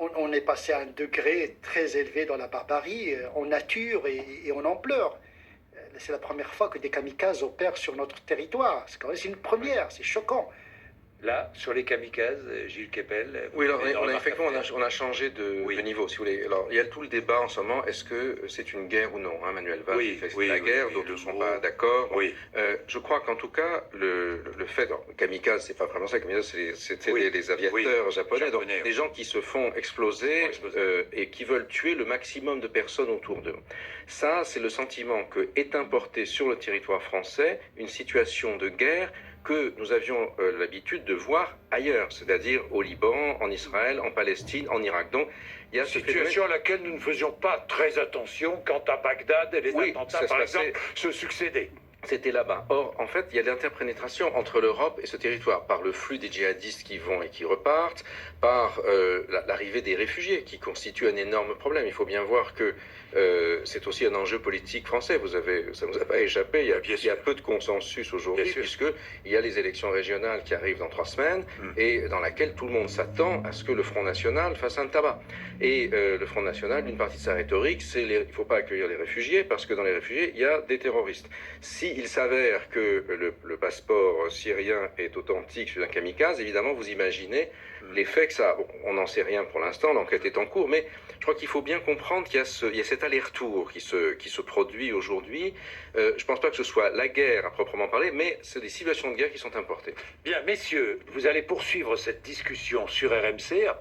on est passé à un degré très élevé dans la barbarie, en nature et en ampleur. C'est la première fois que des kamikazes opèrent sur notre territoire. C'est quand même une première, c'est choquant. Là, sur les kamikazes, Gilles Kepel. Oui, alors effectivement, on a changé de niveau, si vous voulez. Alors, il y a tout le débat en ce moment, est-ce que c'est une guerre ou non, hein, Manuel Valls fait que c'est la guerre, d'autres ne sont pas d'accord. Oui. Je crois qu'en tout cas, le fait, alors, kamikaze, c'est pas vraiment ça, kamikaze, c'était des aviateurs japonais, donc des gens qui se font exploser et qui veulent tuer le maximum de personnes autour d'eux. Ça, c'est le sentiment que est importé sur le territoire français une situation de guerre que nous avions l'habitude de voir ailleurs, c'est-à-dire au Liban, en Israël, en Palestine, en Irak. Donc, il y a cette situation à laquelle nous ne faisions pas très attention quand à Bagdad, les attentats, par exemple, se succédaient. C'était là-bas. Or, en fait, il y a l'interpénétration entre l'Europe et ce territoire, par le flux des djihadistes qui vont et qui repartent, par l'arrivée des réfugiés, qui constitue un énorme problème. Il faut bien voir que c'est aussi un enjeu politique français. Ça ne vous a pas échappé. Il y a peu de consensus aujourd'hui, puisqu'il y a les élections régionales qui arrivent dans 3 semaines, et dans laquelle tout le monde s'attend à ce que le Front National fasse un tabac. Et le Front National, une partie de sa rhétorique, c'est il ne faut pas accueillir les réfugiés, parce que dans les réfugiés, il y a des terroristes. Si il s'avère que le passeport syrien est authentique sur un kamikaze, évidemment, vous imaginez l'effet que ça a. Bon, on n'en sait rien pour l'instant, l'enquête est en cours, mais je crois qu'il faut bien comprendre qu'il y a cet aller-retour qui se produit aujourd'hui. Je ne pense pas que ce soit la guerre à proprement parler, mais c'est des situations de guerre qui sont importées. Bien, messieurs, vous allez poursuivre cette discussion sur RMC.